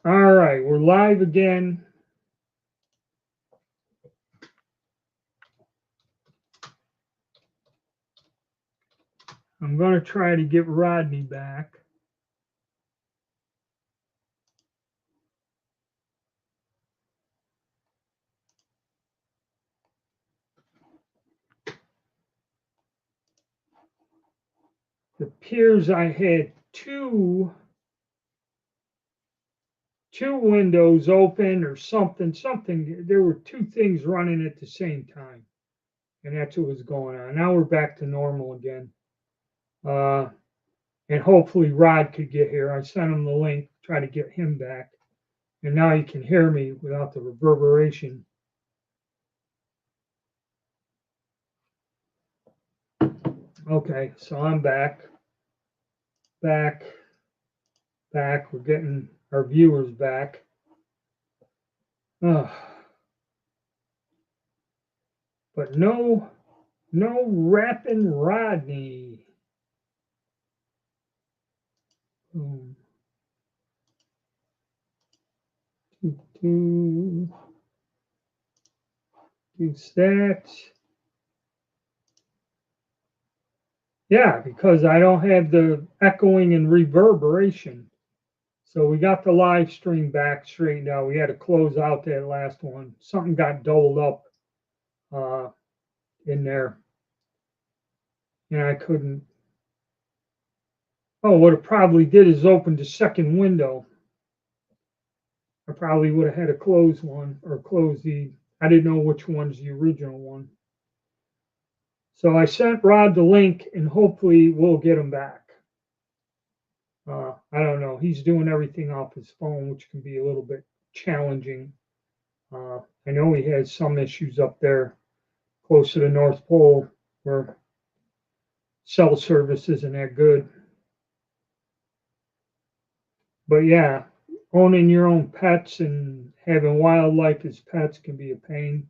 All right, we're live again. I'm going to try to get Rodney back. It appears I had two windows open or something. There were two things running at the same time, and that's what was going on. Now we're back to normal again. And hopefully Rod could get here. I sent him the link, try to get him back. And now you can hear me without the reverberation. Okay, so I'm back. Back. We're getting our viewers back. But no rapping Rodney. Two stacks. Yeah, because I don't have the echoing and reverberation. So we got the live stream back straightened out. We had to close out that last one. Something got doled up in there. And I couldn't. Oh, what it probably did is open the second window. I probably would have had to close one or close the, I didn't know which one's the original one. So I sent Rod the link and hopefully we'll get him back. I don't know. He's doing everything off his phone, which can be a little bit challenging. I know he has some issues up there close to the North Pole where cell service isn't that good. But yeah, owning your own pets and having wildlife as pets can be a pain.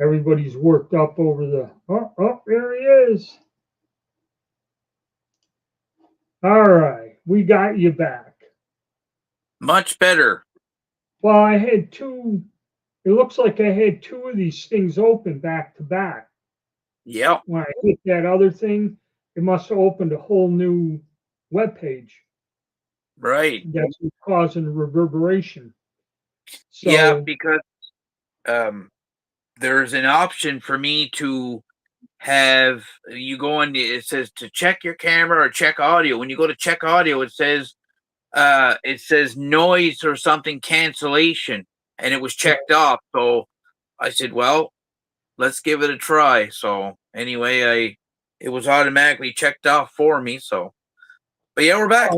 Everybody's worked up over the, oh, there he is. All right, we got you back. Much better. Well, I had two, it looks like I had two of these things open back to back. Yep. When I hit that other thing, it must have opened a whole new web page. Right. That's what's causing reverberation. So, yeah, because there's an option for me to have you go on. It says to check your camera or check audio. When you go to check audio, it says noise or something cancellation, and it was checked off. So I said, well, let's give it a try. So anyway, it was automatically checked off for me. So, but yeah, we're back.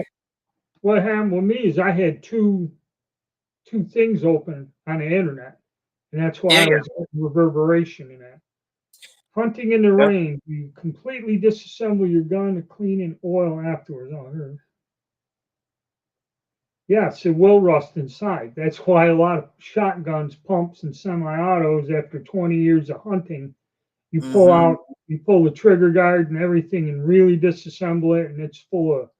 What happened with me is I had two things open on the internet, and that's why I was getting reverberation in that. Hunting in the rain, you completely disassemble your gun to clean in oil afterwards. Oh, here. Yes, it will rust inside. That's why a lot of shotguns, pumps, and semi-autos, after 20 years of hunting, you pull out, you pull the trigger guard and everything and really disassemble it, and it's full of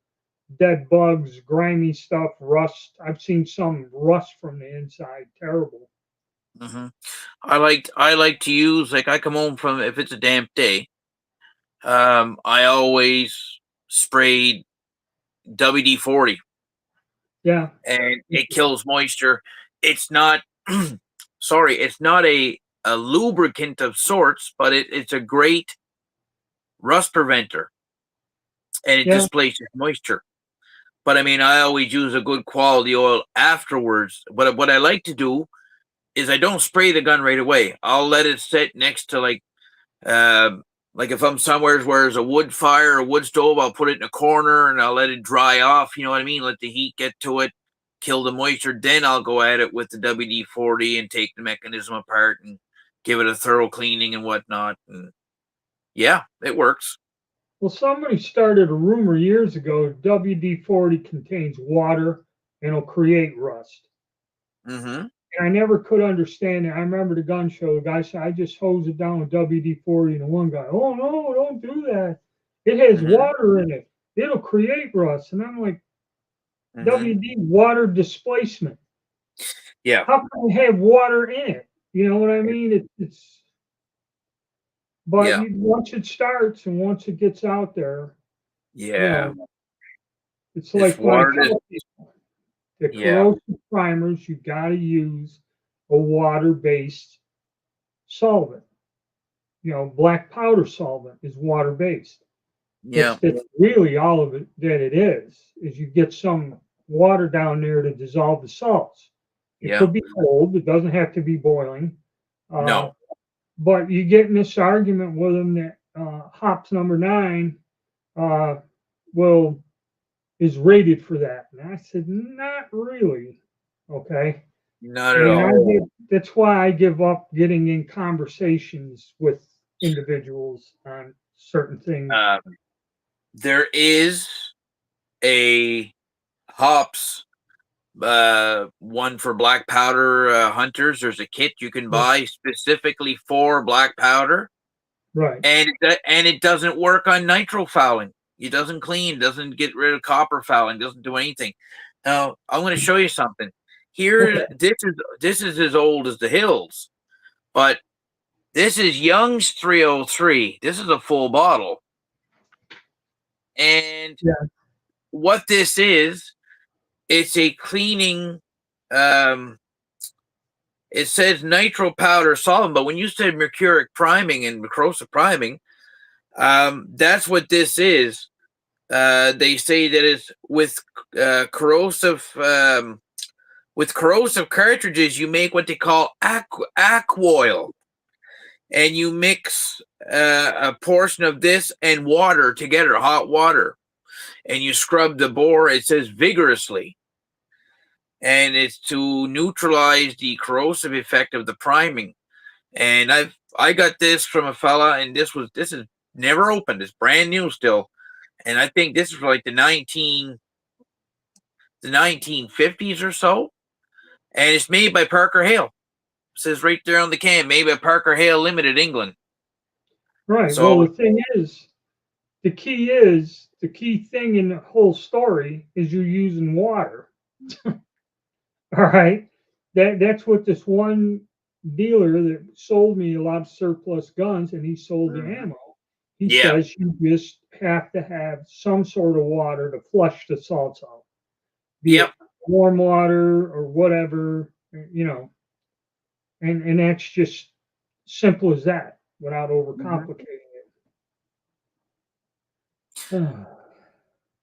dead bugs, grimy stuff, rust. I've seen some rust from the inside. Terrible. I like to use, like, I come home from, if it's a damp day, I always sprayed WD-40. Yeah. And it kills moisture. It's not sorry, it's not a lubricant of sorts, but it's a great rust preventer, and it displaces moisture. But I mean, I always use a good quality oil afterwards. But what I like to do is I don't spray the gun right away. I'll let it sit next to like if I'm somewhere where there's a wood fire or wood stove, I'll put it in a corner and I'll let it dry off. You know what I mean? Let the heat get to it, kill the moisture. Then I'll go at it with the WD-40 and take the mechanism apart and give it a thorough cleaning and whatnot. And yeah, it works. Well, somebody started a rumor years ago WD-40 contains water and it'll create rust. And I never could understand it. I remember the gun show, the guy said, I just hose it down with WD-40. And one guy, oh, no, don't do that. It has water in it. It'll create rust. And I'm like, WD, water displacement. Yeah. How can they have water in it? You know what I mean? But Yeah. once it starts and once it gets out there, you Yeah. know, it's It's like what I water that, tell people. The yeah. corrosive primers, you got to use a water-based solvent. You know, black powder solvent is water-based. Yeah. That's really all of it that it is you get some water down there to dissolve the salts. It Yeah. could be cold. It doesn't have to be boiling. Uh, No. but you get in this argument with them that hops number 9 uh, will is rated for that. And I said, not really. Okay. Not at And all. that's why I give up getting in conversations with individuals on certain things. Uh, there is a hops one for black powder hunters. There's a kit you can buy specifically for black powder, Right. and it doesn't work on nitro fouling. It doesn't clean, doesn't get rid of copper fouling, doesn't do anything. Now I'm going to show you something. Okay. Here, this is as old as the hills, but this is Young's 303. This is a full bottle, and Yeah. what this is, it's a cleaning. Um, it says nitro powder solvent, but when you said mercuric priming and corrosive priming, that's what this is. They say that it's with corrosive cartridges. You make what they call aquoil, and you mix a portion of this and water together, hot water, and you scrub the bore. It says vigorously, and it's to neutralize the corrosive effect of the priming. And I got this from a fella, and this is never opened. It's brand new still, and I think this is like the 1950s or so, and it's made by Parker Hale. It says right there on the can, made by Parker Hale Limited, England. Right. Well, So the thing is, the key thing in the whole story is you're using water. All right. That's what this one dealer that sold me a lot of surplus guns and he sold the ammo. He yeah, says you just have to have some sort of water to flush the salts out, be yep. it warm water or whatever, you know, and that's just simple as that without overcomplicating it.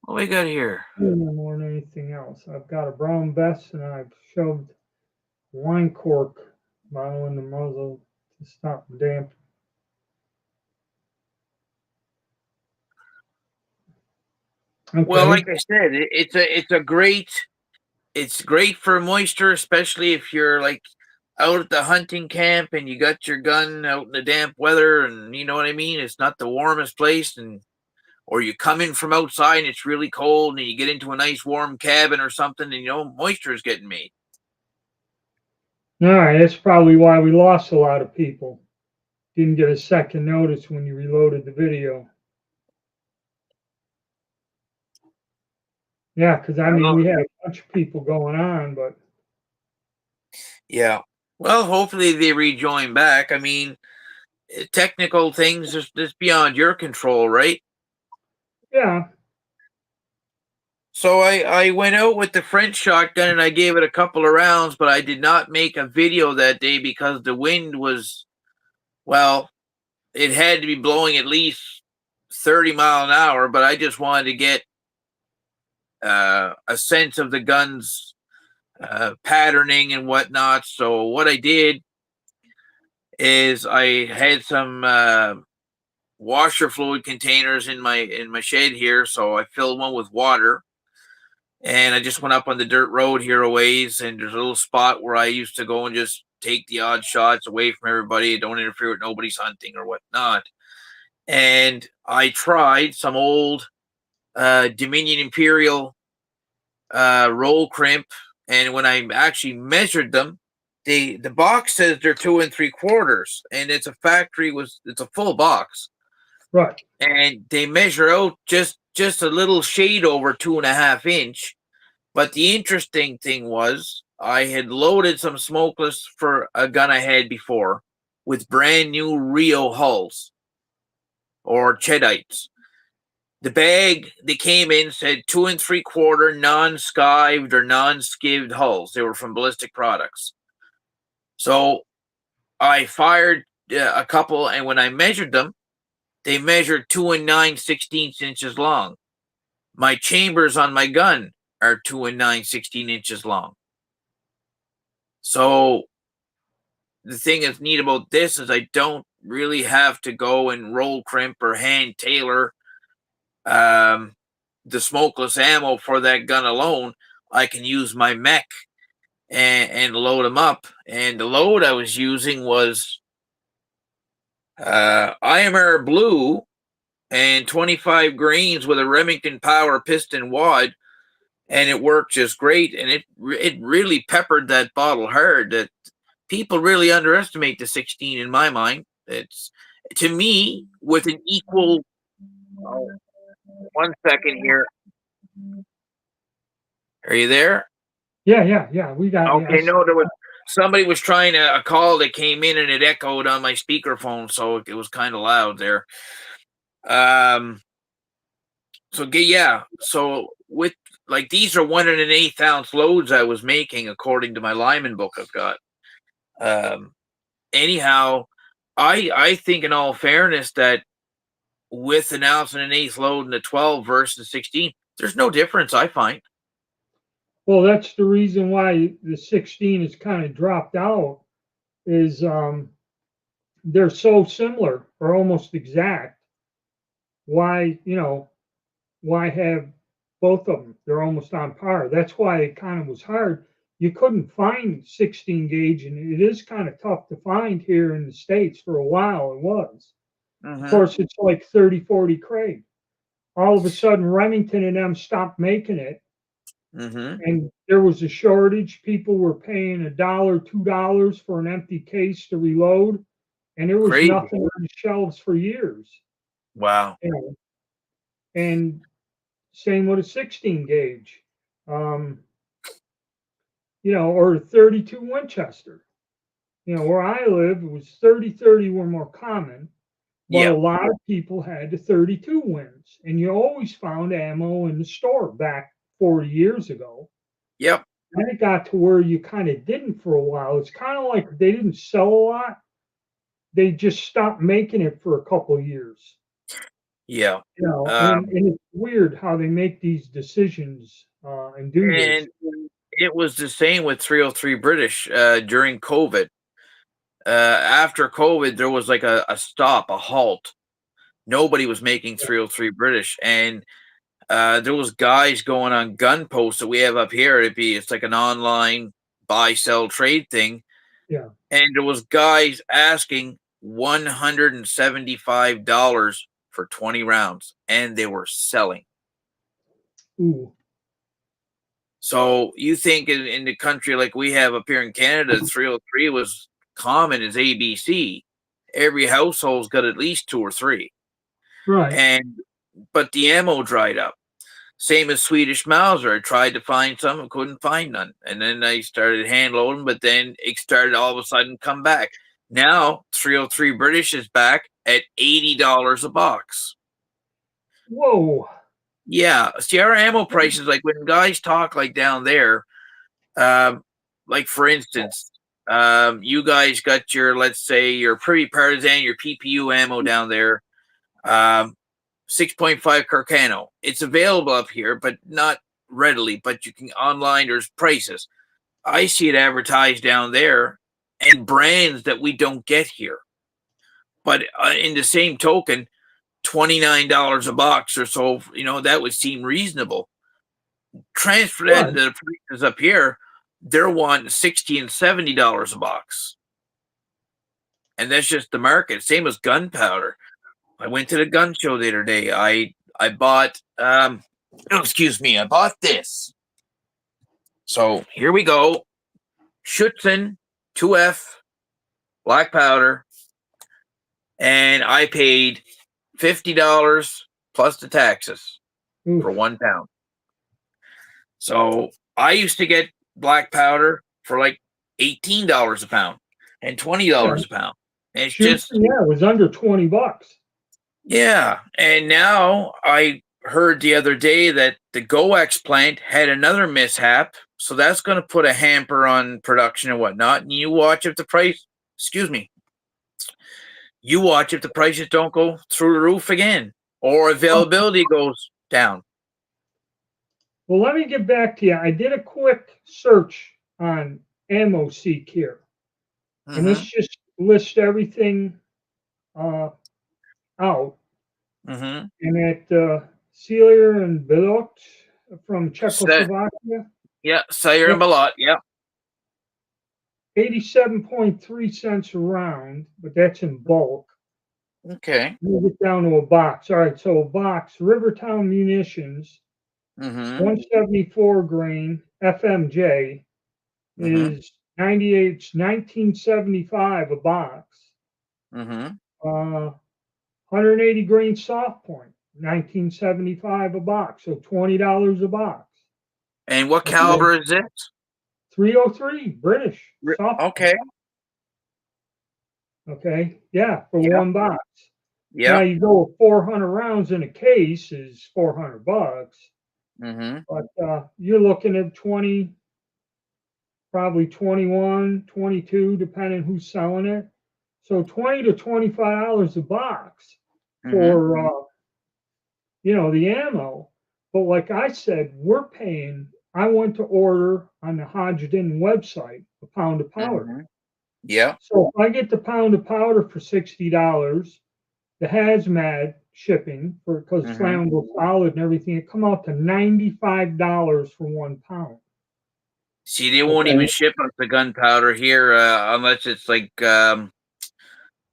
What we got here? More than anything else. I've got a brown vest and I've shoved wine cork bottle in the muzzle to stop damp. Well, Okay. like I said, it's great for moisture, especially if you're like out at the hunting camp and you got your gun out in the damp weather, and you know what I mean. It's not the warmest place, and or you come in from outside and it's really cold, and you get into a nice warm cabin or something, and moisture is getting made. All right. That's probably why we lost a lot of people. Didn't get a second notice when you reloaded the video. Yeah, because I mean, we had a bunch of people going on, but Yeah. Well, hopefully they rejoin back. I mean, technical things is just beyond your control, right? yeah, So I went out with the French shotgun and I gave it a couple of rounds, but I did not make a video that day because the wind was, well, it had to be blowing at least 30 mile an hour, but I just wanted to get a sense of the gun's patterning and whatnot. So what I did is I had some washer fluid containers in my shed here, so I filled one with water. And I just went up on the dirt road here a ways, and there's a little spot where I used to go and just take the odd shots away from everybody. Don't interfere with nobody's hunting or whatnot. And I tried some old Dominion Imperial roll crimp, and when I actually measured them, the box says they're 2 3/4, and it's a full box, right. and they measure out just a little shade over 2.5 inch. But the interesting thing was, I had loaded some smokeless for a gun I had before with brand new Rio hulls or Chedites. The bag they came in said 2 3/4 non-skived or non-skived hulls. They were from Ballistic Products. So I fired a couple, and when I measured them, they measured 2 9/16 inches long. My chambers on my gun are 2 9/16 inches long. So the thing that's neat about this is I don't really have to go and roll crimp or hand tailor the smokeless ammo for that gun alone. I can use my mech and load them up. And the load I was using was IMR blue and 25 grains with a Remington Power piston wad, and it worked just great. And it really peppered that bottle hard. That people really underestimate the 16 in my mind. It's, to me, with an equal. Oh, 1 second here. Are you there? Yeah. We got. Okay, no, there was somebody was trying a call that came in and it echoed on my speakerphone, so it was kind of loud there. So yeah, so with like these are 1 1/8 ounce loads I was making according to my Lyman book I've got. Anyhow, I think in all fairness that with an 1.1 ounce load in the 12 versus 16, there's no difference I find. Well, that's the reason why the 16 is kind of dropped out. Is they're so similar or almost exact. Why why have both of them? They're almost on par. That's why it kind of was hard. You couldn't find 16 gauge, and it is kind of tough to find here in the States. For a while, it was. Of course, it's like 30, 40 Craig. All of a sudden, Remington and them stopped making it, and there was a shortage. People were paying $1, $2 for an empty case to reload, and there was Crazy. nothing on the shelves for years. Wow. And same with a 16 gauge, or a 32 Winchester. Where I live, it was 30-30 were more common, but a lot of people had the 32 wins, and you always found ammo in the store back 40 years ago. Yep. Then it got to where you kind of didn't for a while. It's kind of like they didn't sell a lot. They just stopped making it for a couple of years. Yeah. And it's weird how they make these decisions and do this. It was the same with 303 British during COVID. After COVID, there was like a stop, a halt. Nobody was making 303 British, and there was guys going on gun posts that we have up here. It's like an online buy sell trade thing. Yeah. And there was guys asking $175 for 20 rounds, and they were selling. Ooh. So you think in the country like we have up here in Canada, 303 was common as ABC. Every household's got at least 2 or 3. Right. But the ammo dried up. Same as Swedish Mauser. I tried to find some and couldn't find none. And then I started hand loading, but then it started all of a sudden come back. Now 303 British is back at $80 a box. Whoa. Yeah. See, our ammo prices, like when guys talk like down there, like for instance, you guys got your, let's say, your Privy Partisan, your PPU ammo down there, 6.5 Carcano. It's available up here, but not readily. But you can online. There's prices. I see it advertised down there, and brands that we don't get here. But in the same token, $29 a box or so, that would seem reasonable. Transfer that to the prices up here, they're wanting $60 and $70 a box. And that's just the market. Same as gunpowder. I went to the gun show the other day. I bought I bought this. So here we go. Schutzen 2F black powder. And I paid $50 plus the taxes for 1 pound. So I used to get black powder for like $18 a pound and $20 a pound. And it's Shoot, just, yeah, it was under $20. yeah. And now I heard the other day that the GoEx plant had another mishap. So that's going to put a hamper on production and whatnot. And you watch if the price, excuse me, you watch if the prices don't go through the roof again or availability goes down. Well, let me get back to you. I did a quick search on Ammo Seek here, and this Mm-hmm. just lists everything out. Mm-hmm. And at Celier and Bilot from So, Czechoslovakia, yeah, Sayer yeah, and Balot. Yeah. 87.3 cents a round, but that's in bulk. Okay. We'll get down to a box. All right, so a box, Rivertown Munitions, Mm-hmm. 174 grain FMJ Mm-hmm. is 98, 1975 a box. Mm-hmm. 180 grain soft point, 1975 a box, so $20 a box. And what Okay, caliber is it? 303 British soft point. Okay. Okay, yeah, for Yep. one box. Now Yep. you go with 400 rounds in a case is $400, Mm-hmm. but you're looking at 20, probably 21, 22, depending who's selling it. So 20 to $25 a box Mm-hmm. for the ammo. But like I said, we're paying. I went to order on the Hodgdon website a pound of powder. Mm-hmm. Yep. So if I get the pound of powder for $60, the hazmat shipping for because Mm-hmm. flammable solid and everything, it come out to $95 for 1 pound. See, they won't Okay. even ship us the gunpowder here unless it's like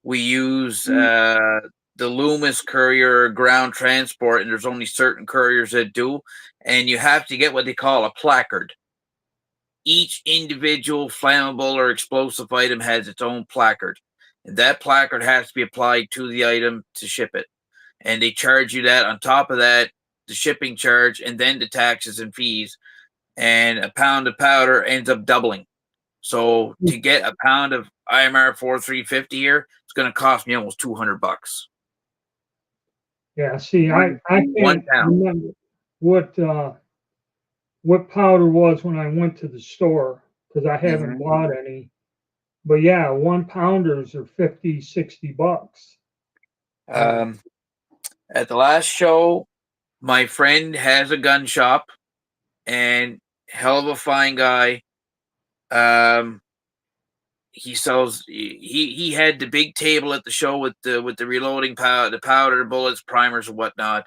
we use the Loomis courier or ground transport, and there's only certain couriers that do, and you have to get what they call a placard. Each individual flammable or explosive item has its own placard, and that placard has to be applied to the item to ship it. And they charge you that on top of that, the shipping charge, and then the taxes and fees. And a pound of powder ends up doubling. So to get a pound of IMR 4350 here, it's going to cost me almost $200. Yeah, see, I One can't pound. remember what powder was when I went to the store because I haven't Mm-hmm. bought any. But yeah, 1 pounders are 50, $60. At the last show, my friend has a gun shop, and hell of a fine guy. He sells. He had the big table at the show with the reloading powder, the powder, bullets, primers, and whatnot.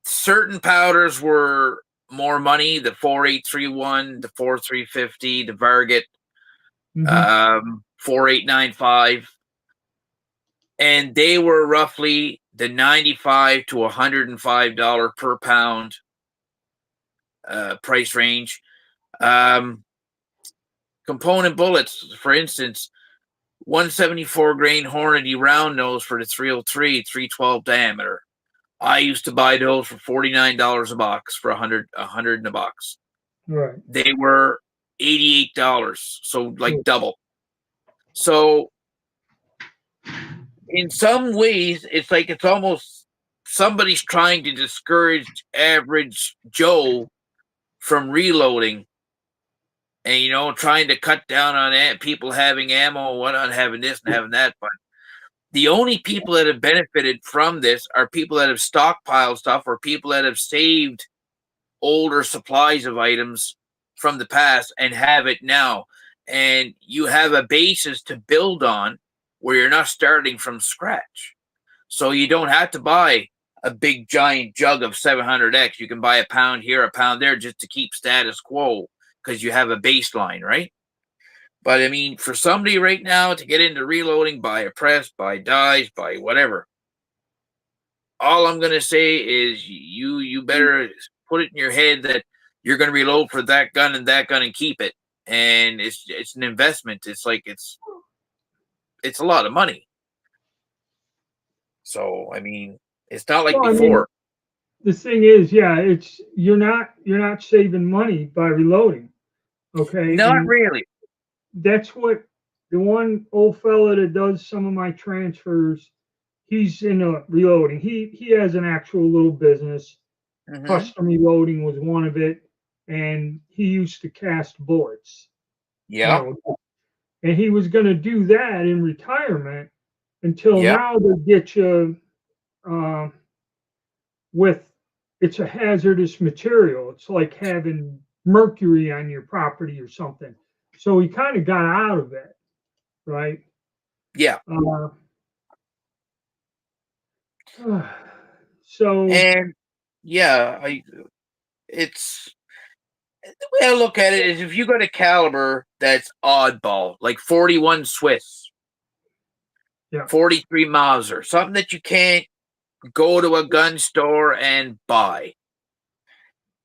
Certain powders were more money. The 4831, the 4350, the Varget, Mm-hmm. 4895, and they were roughly the $95 to $105 per pound price range. Component bullets, for instance, 174 grain Hornady round nose for the 303, 312 diameter. I used to buy those for $49 a box for 100 in a box. Right. They were $88, so like double. So in some ways, it's like it's almost somebody's trying to discourage average Joe from reloading, and trying to cut down on people having ammo and whatnot, having this and having that. But the only people that have benefited from this are people that have stockpiled stuff or people that have saved older supplies of items from the past and have it now. And you have a basis to build on where you're not starting from scratch. So you don't have to buy a big giant jug of 700X. You can buy a pound here, a pound there just to keep status quo because you have a baseline, right? But I mean, for somebody right now to get into reloading, buy a press, buy dies, buy whatever, all I'm gonna say is you better put it in your head that you're gonna reload for that gun and keep it. And it's an investment. It's like it's a lot of money. So I mean, it's not like Well, I mean, before. the thing is, yeah, it's you're not saving money by reloading. Okay, Not and really. that's what the one old fella that does some of my transfers, he's in a reloading. He has an actual little business. Hmm. Custom reloading was one of it, and he used to cast bullets, you Yeah. know, and he was going to do that in retirement until Yeah. now they get you uh, with it's a hazardous material. It's like having mercury on your property or something. So he kind of got out of it, right? Yeah. Uh, so And yeah, it's the way I look at it is if you got a caliber that's oddball, like 41 Swiss, yeah, 43 Mauser, something that you can't go to a gun store and buy.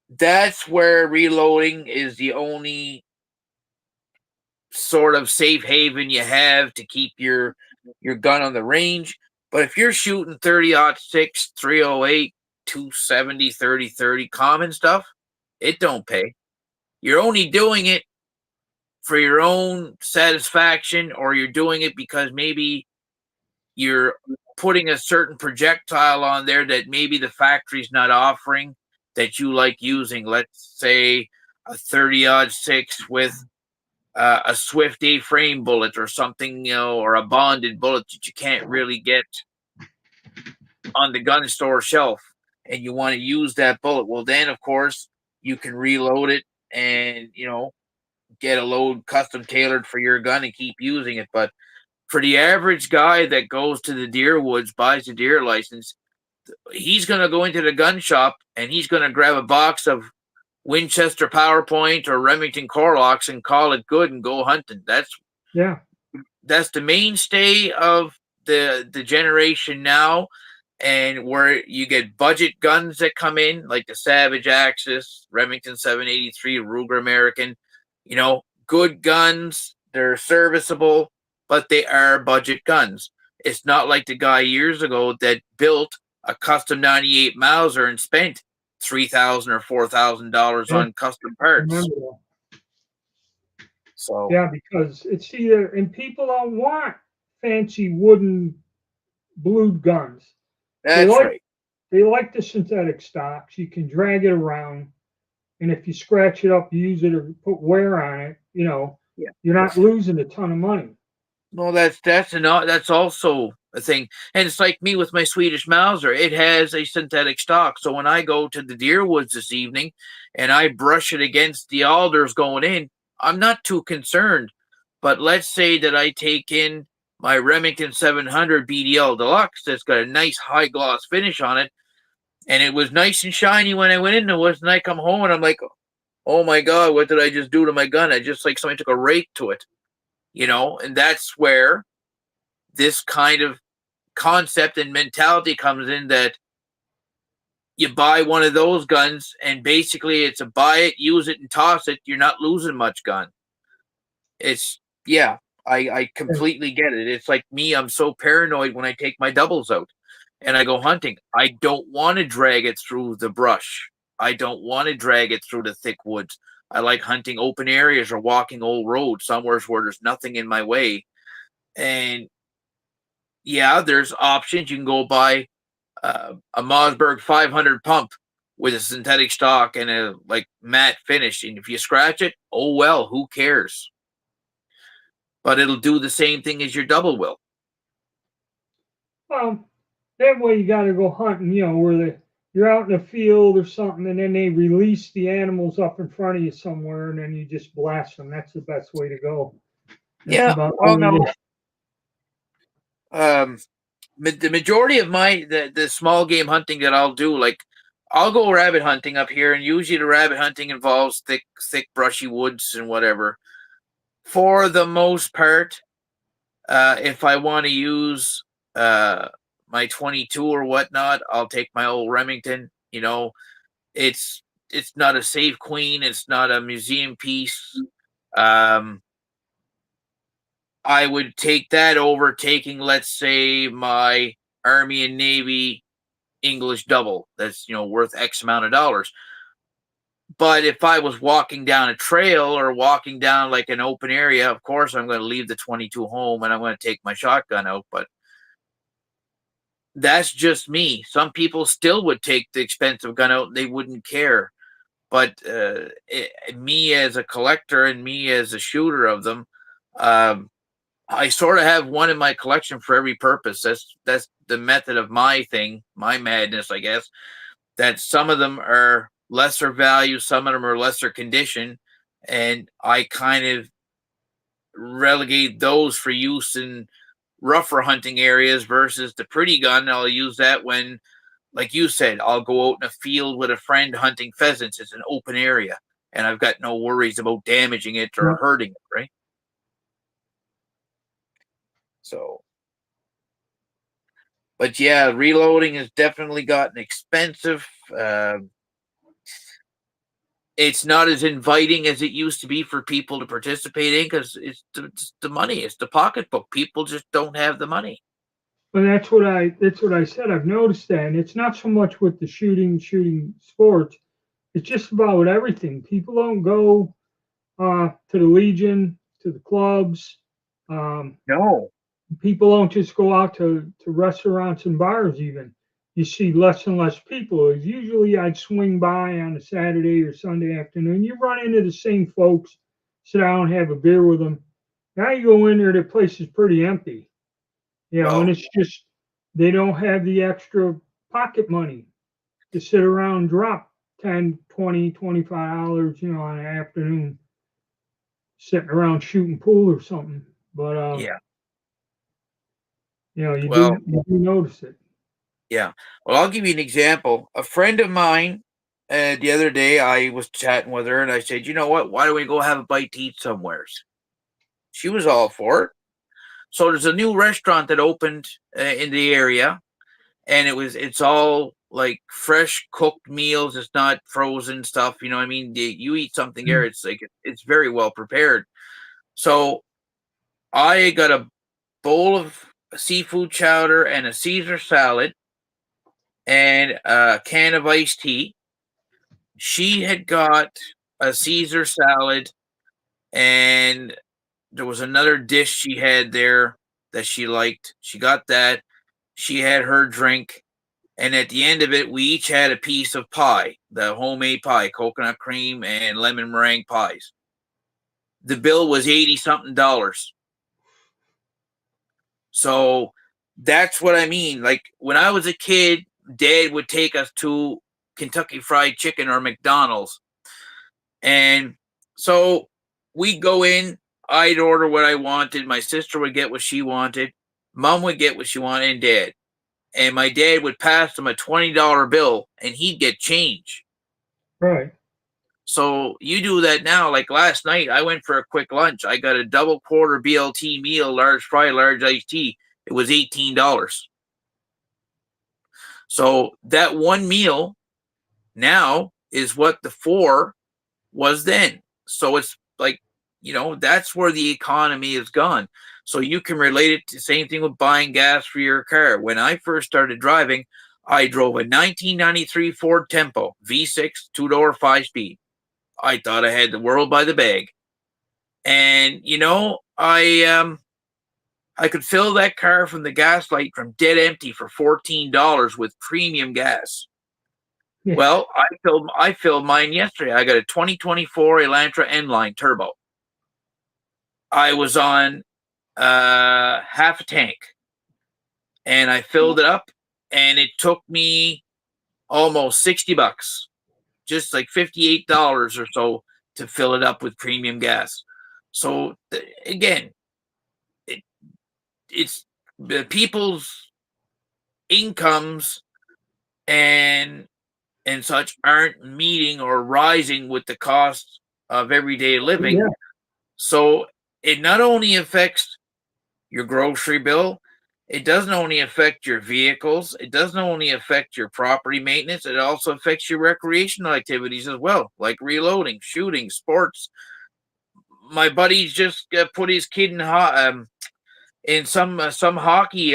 That's where reloading is the only sort of safe haven you have to keep your gun on the range. But if you're shooting 30-06, 308, 270, 30-30 common stuff, it don't pay. You're only doing it for your own satisfaction, or you're doing it because maybe you're putting a certain projectile on there that maybe the factory's not offering that you like using. Let's say a 30-06 with a Swift A-frame bullet or something, or a bonded bullet that you can't really get on the gun store shelf, and you want to use that bullet. Well, then of course you can reload it and get a load custom tailored for your gun and keep using it. But for the average guy that goes to the deer woods, buys a deer license, he's going to go into the gun shop and he's going to grab a box of Winchester PowerPoint or Remington Corlocks and call it good and go hunting. yeah, That's the mainstay of the generation now, and where you get budget guns that come in like the Savage Axis, Remington 783, Ruger American, good guns. They're serviceable, but they are budget guns. It's not like the guy years ago that built a custom 98 Mauser and spent $3,000 or $4,000 yeah, on custom I parts. remember that. So Yeah, because it's either and people don't want fancy wooden blued guns. They that's like right. they like the synthetic stocks. You can drag it around, and if you scratch it up, use it or put wear on it, Yeah. you're not losing a ton of money. No, that's also a thing, and it's like me with my Swedish Mauser. It has a synthetic stock, so when I go to the deer woods this evening, and I brush it against the alders going in, I'm not too concerned. But let's say that I take in my Remington 700 BDL Deluxe that's got a nice high gloss finish on it, and it was nice and shiny when I went into it, and I come home and I'm like, oh my god, what did I just do to my gun? I just like somebody took a rake to it, and that's where this kind of concept and mentality comes in, that you buy one of those guns and basically it's a buy it, use it, and toss it. You're not losing much gun. It's, yeah, I Yeah, completely get it. It's like me, I'm so paranoid when I take my doubles out and I go hunting. I don't want to drag it through the brush. I don't want to drag it through the thick woods. I like hunting open areas or walking old roads, somewhere where there's nothing in my way. And yeah, there's options. You can go buy a Mossberg 500 pump with a synthetic stock and a like matte finish. And if you scratch it, oh well, who cares? But it'll do the same thing as your double will. well, that way you got to go hunting, where you're out in the field or something, and then they release the animals up in front of you somewhere, and then you just blast them. That's the best way to go. That's Yeah, about the well, only no. way. Um, the majority of the small game hunting that I'll do, like I'll go rabbit hunting up here, and usually the rabbit hunting involves thick brushy woods and whatever. For the most part, if I want to use uh, my 22 or whatnot, I'll take my old Remington. It's it's not a save queen. It's not a museum piece. Um, I would take that over taking, let's say, my Army and Navy English double that's worth X amount of dollars. But if I was walking down a trail or walking down like an open area, of course I'm going to leave the 22 home and I'm going to take my shotgun out. But that's just me. Some people still would take the expensive gun out; they wouldn't care. But me as a collector and me as a shooter of them, I sort of have one in my collection for every purpose. That's the method of my thing, my madness, I guess. That some of them are lesser value, some of them are lesser condition, and I kind of relegate those for use in rougher hunting areas versus the pretty gun. I'll use that when, like you said, I'll go out in a field with a friend hunting pheasants. It's an open area, and I've got no worries about damaging it or Yeah. hurting it, right? So, but yeah, reloading has definitely gotten expensive. It's not as inviting as it used to be for people to participate in because it's the money, it's the pocketbook. People just don't have the money. But that's what I said. I've noticed that, and it's not so much with the shooting sports. It's just about everything. People don't go to the Legion, to the clubs. Um, No. People don't just go out to restaurants and bars. Even you see less and less people. Usually, I'd swing by on a Saturday or Sunday afternoon. You run into the same folks, sit down, have a beer with them. Now you go in there, the place is pretty empty. And Well, it's just they don't have the extra pocket money to sit around and drop 10, 20, $25, on an afternoon sitting around shooting pool or something. But yeah. you Well, do notice it. yeah. Well, I'll give you an example. A friend of mine, the other day, I was chatting with her and I said, you know what? Why don't we go have a bite to eat somewheres? She was all for it. So there's a new restaurant that opened in the area, and it's all like fresh cooked meals. It's not frozen stuff. You know what I mean? You eat something there, Mm. it's like it's very well prepared. So I got a bowl of seafood chowder and a Caesar salad and a can of iced tea. She had got a Caesar salad, and there was another dish she had there that she liked. She got that. She had her drink. And at the end of it, we each had a piece of pie, the homemade pie, coconut cream and lemon meringue pies. The bill was 80 something dollars. So that's what I mean. Like when I was a kid, dad would take us to Kentucky Fried Chicken or McDonald's. And so we'd go in, I'd order what I wanted. My sister would get what she wanted. Mom would get what she wanted, and dad. And my dad would pass him a $20 bill and he'd get change. Right. So you do that now. Like last night, I went for a quick lunch. I got a double quarter BLT meal, large fry, large iced tea. It was $18. So that one meal now is what the four was then. So it's like, that's where the economy has gone. So you can relate it to the same thing with buying gas for your car. When I first started driving, I drove a 1993 Ford Tempo V6 two-door 5-speed. I thought I had the world by the bag. And I could fill that car from the gas light from dead empty for $14 with premium gas. Yeah. Well, I filled mine yesterday. I got a 2024 Elantra N-Line turbo. I was on half a tank, and I filled it up, and it took me almost $60, just like $58 or so to fill it up with premium gas. So again, it's the people's incomes and such aren't meeting or rising with the cost of everyday living. Yeah. So it not only affects your grocery bill, it doesn't only affect your vehicles, it doesn't only affect your property maintenance, it also affects your recreational activities as well, like reloading, shooting, sports. My buddy just put his kid in in some hockey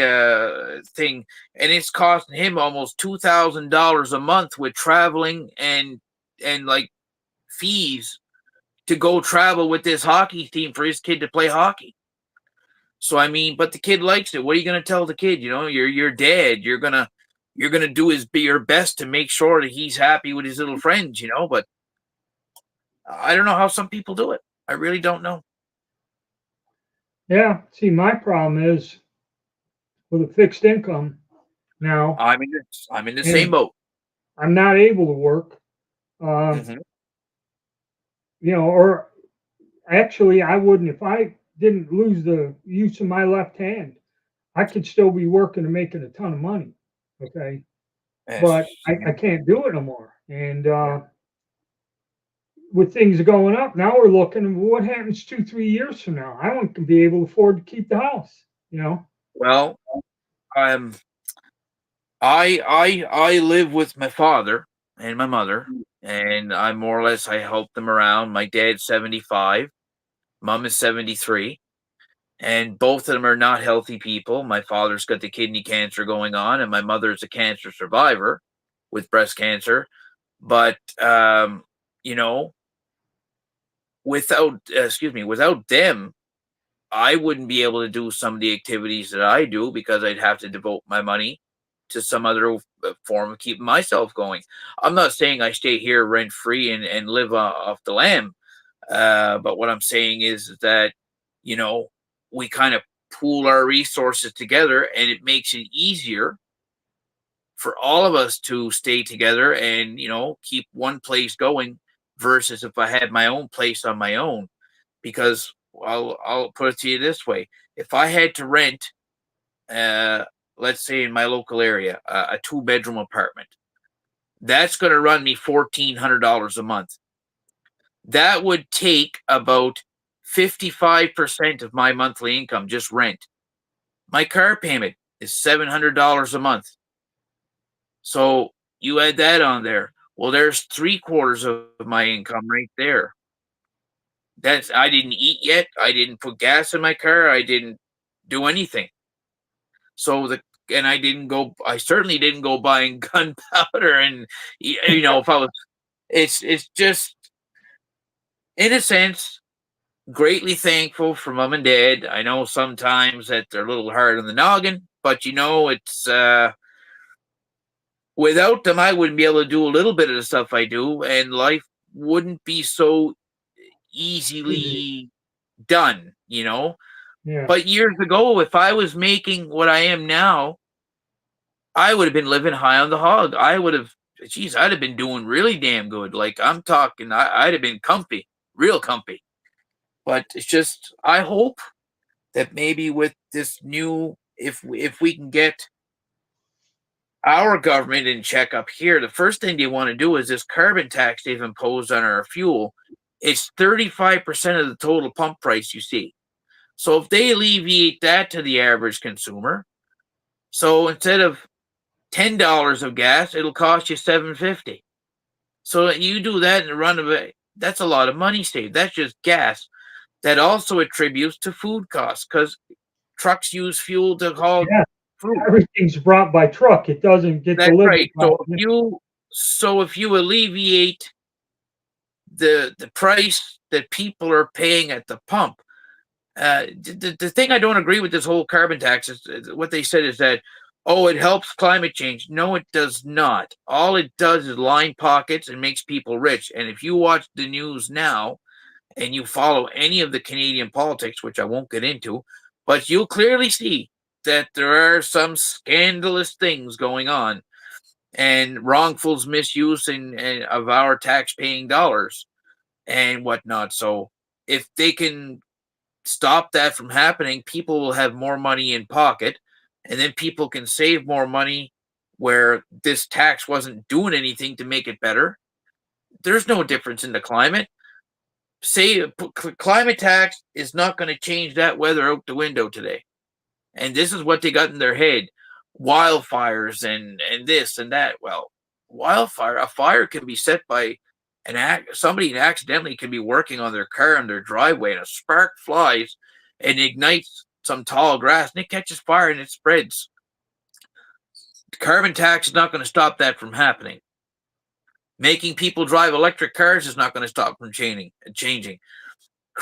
thing, and it's costing him almost $2,000 a month with traveling and like fees to go travel with this hockey team for his kid to play hockey. So I mean, but the kid likes it. What are you going to tell the kid? You know, you're dad. You're gonna do your best to make sure that he's happy with his little friends. You know, but I don't know how some people do it. I really don't know. Yeah. See, my problem is with a fixed income now, I'm in the same and boat. I'm not able to work. Um, Hmm. or actually, I wouldn't if I didn't lose the use of my left hand. I could still be working and making a ton of money. Okay, but I can't do it no more. And with things going up, now we're looking. What happens 2, 3 years from now? I won't be able to afford to keep the house. You know. Well, um, I live with my father and my mother, and I more or less I help them around. My dad's 75, mom is 73, and both of them are not healthy people. My father's got the kidney cancer going on, and my mother's a cancer survivor with breast cancer. But you know, without them, I wouldn't be able to do some of the activities that I do because I'd have to devote my money to some other form of keeping myself going. I'm not saying I stay here rent free and live off the lamb, but what I'm saying is that, you know, we kind of pool our resources together and it makes it easier for all of us to stay together and, keep one place going versus if I had my own place on my own. Because I'll put it to you this way: if I had to rent, uh, let's say in my local area, a 2 bedroom apartment, that's going to run me $1,400 a month. That would take about 55% of my monthly income, just rent. My car payment is $700 a month. So you add that on there. Well, there's 3/4 of my income right there. I didn't eat yet. I didn't put gas in my car. I didn't do anything. So and I certainly didn't go buying gunpowder and if I was, it's just, in a sense, greatly thankful for mom and dad. I know sometimes that they're a little hard on the noggin, but it's without them I wouldn't be able to do a little bit of the stuff I do, and life wouldn't be so Easy. easily done. Yeah. But years ago, if I was making what I am now, I would have been living high on the hog. I'd have been doing really damn good. Like I'm talking, I'd have been comfy, real comfy. But it's just, I hope that maybe with this new, if we can get our government in check up here, the first thing they want to do is this carbon tax they've imposed on our fuel. It's 35% of the total pump price you see. So if they alleviate that to the average consumer, so instead of $10 of gas, it'll cost you $7.50. So you do that in a run of it, that's a lot of money saved. That's just gas. That also attributes to food costs because trucks use fuel to haul Yeah. food. Everything's brought by truck. It doesn't get That's delivered right. by. So if you alleviate the price that people are paying at the pump, the thing I don't agree with this whole carbon tax is what they said is that, oh, it helps climate change. No, it does not. All it does is line pockets and makes people rich. And if you watch the news now and you follow any of the Canadian politics, which I won't get into, but you'll clearly see that there are some scandalous things going on and wrongful misuse of our tax-paying dollars and whatnot. So if they can stop that from happening, people will have more money in pocket, and then people can save more money where this tax wasn't doing anything to make it better. There's no difference in the climate. Say climate tax is not going to change that weather out the window today. And this is what they got in their head: wildfires and this and that. Well, a fire can be set by somebody accidentally can be working on their car in their driveway and a spark flies and ignites some tall grass and it catches fire and it spreads. The carbon tax is not going to stop that from happening. Making people drive electric cars is not going to stop from changing.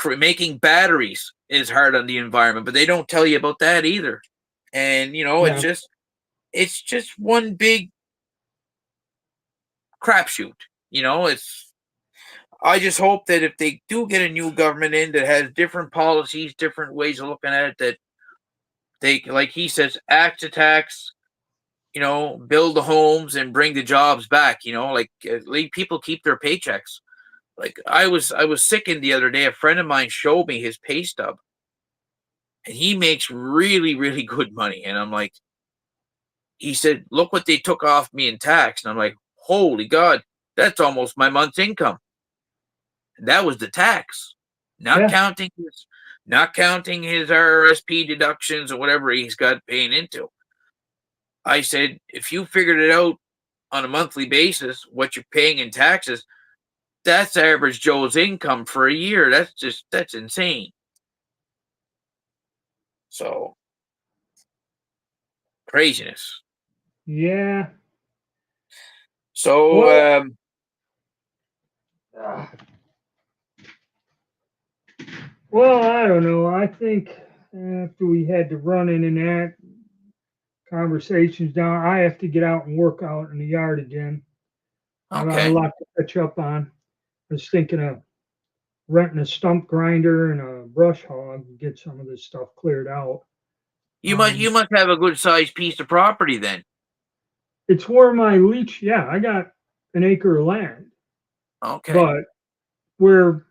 Making batteries is hard on the environment, but they don't tell you about that either. And Yeah. it's just one big crapshoot. I just hope that if they do get a new government in that has different policies, different ways of looking at it, that they, like he says, act to tax, build the homes and bring the jobs back. Like people keep their paychecks. Like I was sickened the other day. A friend of mine showed me his pay stub, and he makes really, really good money. And I'm like, he said, "Look what they took off me in tax." And I'm like, "Holy God, that's almost my month's income." And that was the tax, not counting his RRSP deductions or whatever he's got paying into. I said, if you figured it out on a monthly basis, what you're paying in taxes, that's average Joe's income for a year. That's insane. So craziness. Yeah. So Well, well, I don't know. I think after we had to run in and that conversations down, I have to get out and work out in the yard again. I got a okay. lot to catch up on. I was thinking of renting a stump grinder and a brush hog and get some of this stuff cleared out. You must have a good sized piece of property then. It's where my leach, yeah, I got an acre of land, Okay. but where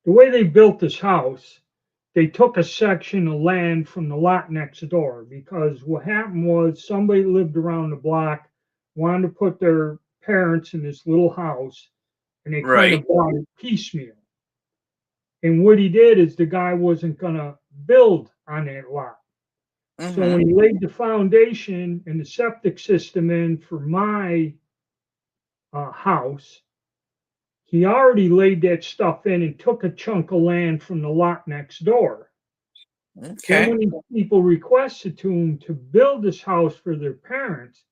the way they built this house, they took a section of land from the lot next door because what happened was somebody lived around the block wanted to put their parents in this little house and they kind Right. of bought it piecemeal. And what he did is the guy wasn't going to build on that lot. So when he laid the foundation and the septic system in for my house, he already laid that stuff in and took a chunk of land from the lot next door. Then Okay. when these people requested to him to build this house for their parents,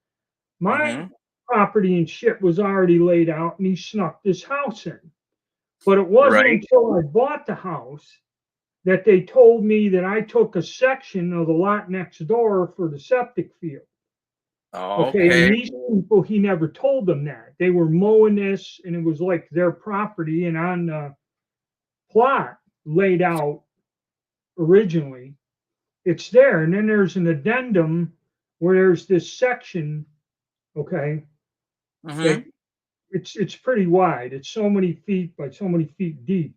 my property and shit was already laid out and he snuck this house in. But it wasn't Right. until I bought the house that they told me that I took a section of the lot next door for the septic field. Okay, and Okay. these people, he never told them that. They were mowing this and it was like their property, and on the plot laid out originally, it's there. And then there's an addendum where there's this section, okay, that it's pretty wide. It's so many feet by so many feet deep.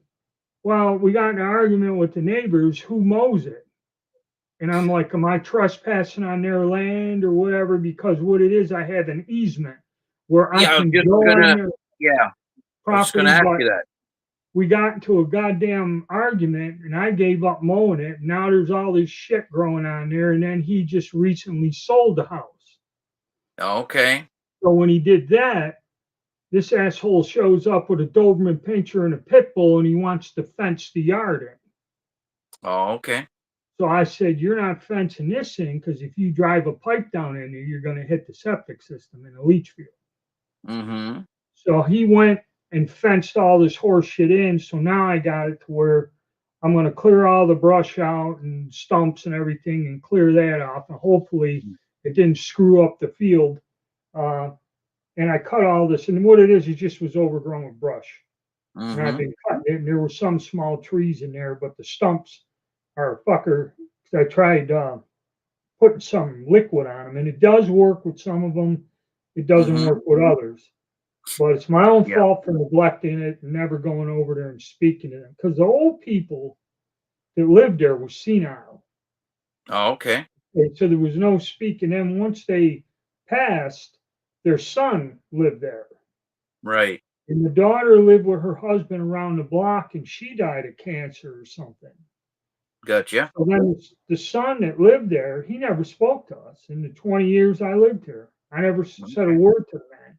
Well, we got in an argument with the neighbors who mows it. And I'm like, am I trespassing on their land or whatever? Because what it is, I have an easement where I Yeah, can go on their I was just gonna property, ask but you that. we got into a goddamn argument and I gave up mowing it. Now there's all this shit growing on there. And then he just recently sold the house. Okay. So when he did that, this asshole shows up with a Doberman Pinscher and a pit bull and he wants to fence the yard in. Okay. So I said, you're not fencing this in because if you drive a pipe down in there, you're going to hit the septic system in the leach field. So he went and fenced all this horse shit in. So now I got it to where I'm going to clear all the brush out and stumps and everything and clear that off. And hopefully it didn't screw up the field. And I cut all this. And what it just was overgrown with brush. And I've been cutting it. And there were some small trees in there, but the stumps are a fucker. I tried putting some liquid on them, and it does work with some of them. It doesn't work with others. But it's my own fault for neglecting it and never going over there and speaking to them. Because the old people that lived there were senile. Okay. So there was no speaking. And once they passed, their son lived there. Right. And the daughter lived with her husband around the block, and she died of cancer or something. Gotcha. So then the son that lived there, he never spoke to us in the 20 years I lived here. I never said a word to the man.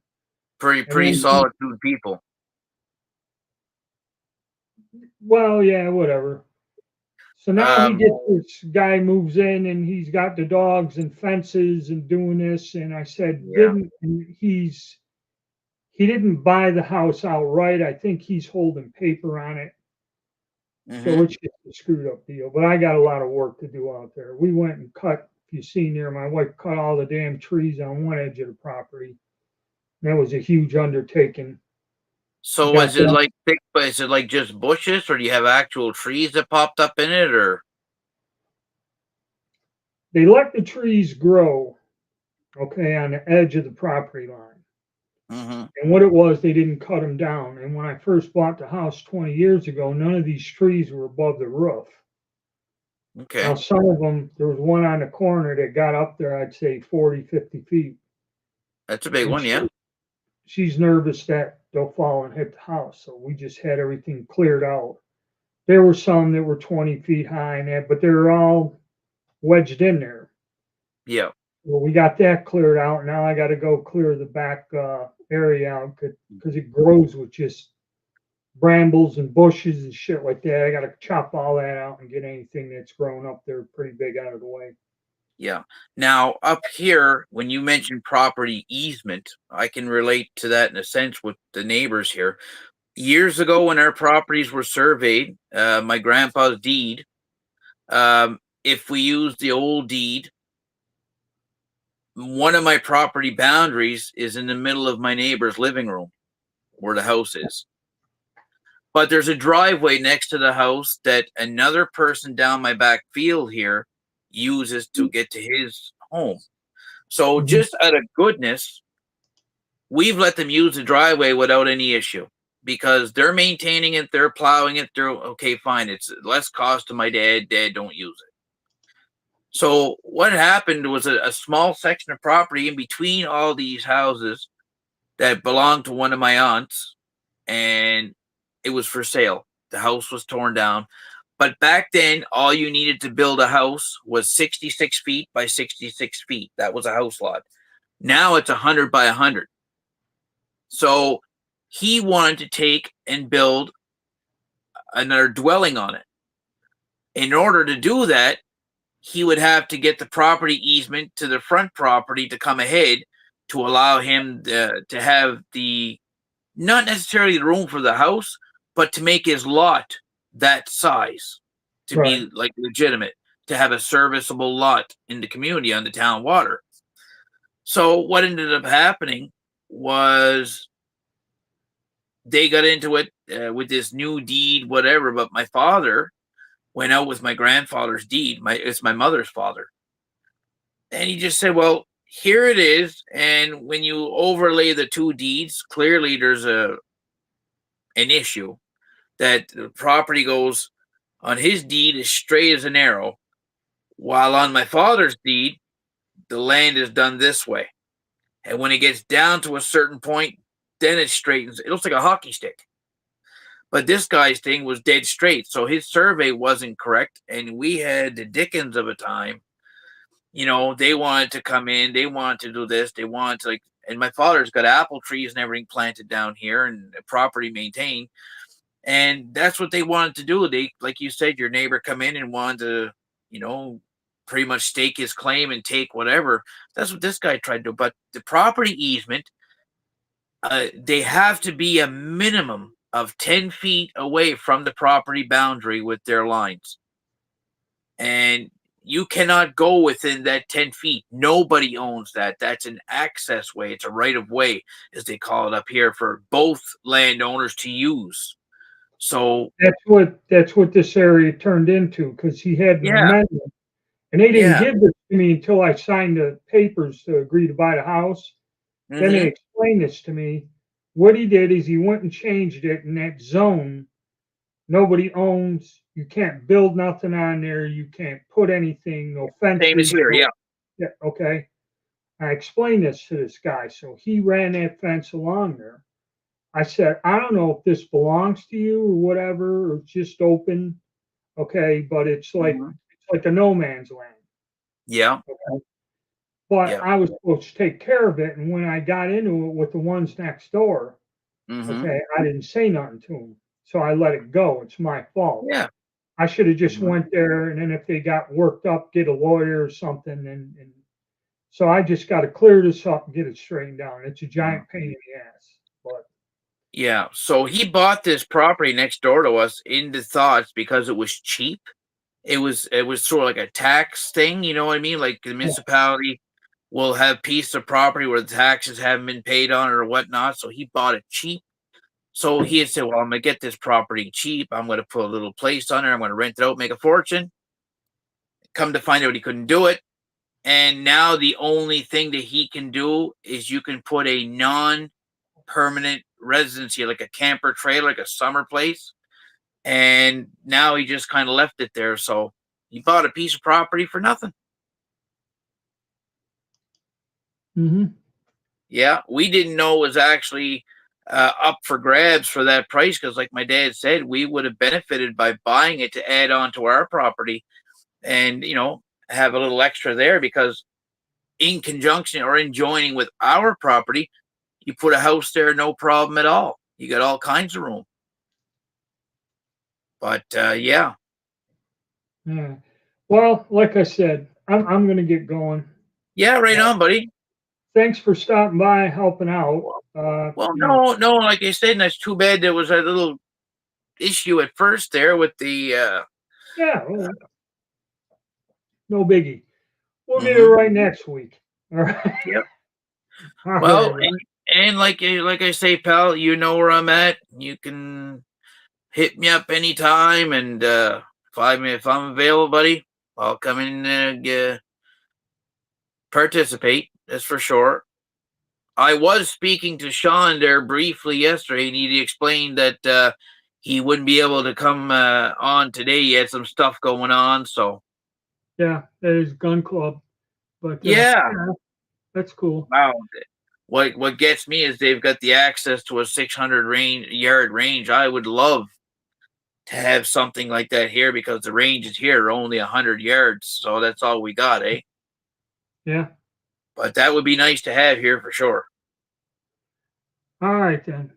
Pretty solid two people. Well, yeah, whatever. So now he Um, gets this guy moves in and he's got the dogs and fences and doing this. And I said, yeah. he didn't buy the house outright. I think he's holding paper on it. So Hmm. it's just a screwed up deal. But I got a lot of work to do out there. We went and cut, if you see near, my wife cut all the damn trees on one edge of the property. That was a huge undertaking. We So got is it that. like thick, but is it like just bushes, or do you have actual trees that popped up in it, or? They let the trees grow, okay, on the edge of the property line. Hmm. And what it was, they didn't cut them down. And when I first bought the house 20 years ago, none of these trees were above the roof. Now, Okay, some of them, there was one on the corner that got up there, I'd say 40, 50 feet. that's a big And one. Yeah. she's nervous that they'll fall and hit the house. So we just had everything cleared out. There were some that were 20 feet high and that, but they were all wedged in there. Yeah. Well, we got that cleared out. Now I got to go clear the back area out because it grows with just brambles and bushes and shit like that. I got to chop all that out and get anything that's grown up there pretty big out of the way. Yeah. Now, up here, when you mentioned property easement, I can relate to that in a sense with the neighbors here. Years ago, when our properties were surveyed, my grandpa's deed, if we used the old deed, one of my property boundaries is in the middle of my neighbor's living room where the house is. But there's a driveway next to the house that another person down my back field here uses to get to his home. So Mhm. just out of goodness, we've let them use the driveway without any issue because they're maintaining it, they're plowing it, they're okay, fine. It's less cost to my dad. Dad don't use it. So what happened was a small section of property in between all these houses that belonged to one of my aunts, and it was for sale. The house was torn down. But back then, all you needed to build a house was 66 feet by 66 feet. That was a house lot. Now it's 100 by 100. So he wanted to take and build another dwelling on it. In order to do that, he would have to get the property easement to the front property to come ahead to allow him to have the not necessarily the room for the house, but to make his lot that size to Right. be like legitimate, to have a serviceable lot in the community on the town water. So what ended up happening was they got into it with this new deed, whatever. But my father went out with my grandfather's deed. It's my mother's father, and he just said, "Well, here it is." And when you overlay the two deeds, clearly there's a an issue that the property goes on his deed as straight as an arrow, while on my father's deed, the land is done this way. And when it gets down to a certain point, then it straightens. It looks like a hockey stick. But this guy's thing was dead straight. So his survey wasn't correct. And we had the Dickens of a time. You know, they wanted to come in, they wanted to do this, they wanted to like, and my father's got apple trees and everything planted down here and property maintained. And that's what they wanted to do. They, like you said, your neighbor come in and wanted to, you know, pretty much stake his claim and take whatever. That's what this guy tried to do. But the property easement, they have to be a minimum of 10 feet away from the property boundary with their lines. And you cannot go within that 10 feet. Nobody owns that. That's an access way. It's a right of way, as they call it up here, for both landowners to use. So, That's what this area turned into because he had an yeah, amendment and they didn't yeah. give this to me until I signed the papers to agree to buy the house. Then they Hmm. explained this to me. What he did is he went and changed it in that zone. Nobody owns. You can't build nothing on there. You can't put anything. No Same as fences. here. No, Yeah. yeah, okay. I explained this to this guy, so he ran that fence along there. I said, I don't know if this belongs to you or whatever, or it's just open, okay, but Hmm. it's like a no man's land. Yeah. Okay? But Yeah. I was supposed to take care of it, and when I got into it with the ones next door, Hmm. okay, I didn't say nothing to them, so I let it go. It's my fault. Yeah. I should have just Mhm. went there, and then if they got worked up, get a lawyer or something. And so I just got to clear this up and get it straightened out. It's a Mhm. giant pain in the ass, but Yeah. So he bought this property next door to us in the thoughts because it was cheap. It was sort of like a tax thing, you know what I mean? Like the yeah. municipality will have piece of property where the taxes haven't been paid on it or whatnot. So he bought it cheap. So he had said, "Well, I'm gonna get this property cheap. I'm gonna put a little place on there. I'm gonna rent it out, make a fortune." Come to find out, he couldn't do it. And now the only thing that he can do is you can put a non-permanent residency, like a camper trailer, like a summer place. And now he just kind of left it there. So he bought a piece of property for nothing. Hmm. Yeah, we didn't know it was actually up for grabs for that price because, like my dad said, we would have benefited by buying it to add on to our property and, have a little extra there because in conjunction or in joining with our property, you put a house there, no problem at all. You got all kinds of room. But yeah, Yeah. Well, like I said, I'm going to get going. yeah, right Uh, on, buddy. Thanks for stopping by, helping out. Well, well, You know, no, no, like I said, and that's too bad. There was a little issue at first there with the. yeah, well, no biggie. We'll get it Mhm. right next week. All right. Yep. All right, Well, everybody. and like I say, pal, you know where I'm at. You can hit me up anytime, and if I'm available, buddy, I'll come in and participate. That's for sure. I was speaking to Sean there briefly yesterday, and he explained that he wouldn't be able to come on today. He had some stuff going on, so Yeah, there's gun club, but yeah. yeah, that's cool. Wow. What gets me is they've got the access to a 600 yard range. I would love to have something like that here because the ranges here are only 100 yards, so that's all we got, eh? Yeah. But that would be nice to have here for sure. All right then.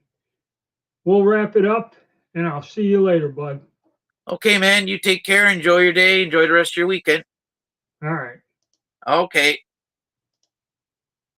We'll wrap it up, and I'll see you later, bud. Okay, man, you take care. Enjoy your day. Enjoy the rest of your weekend. All right. Okay.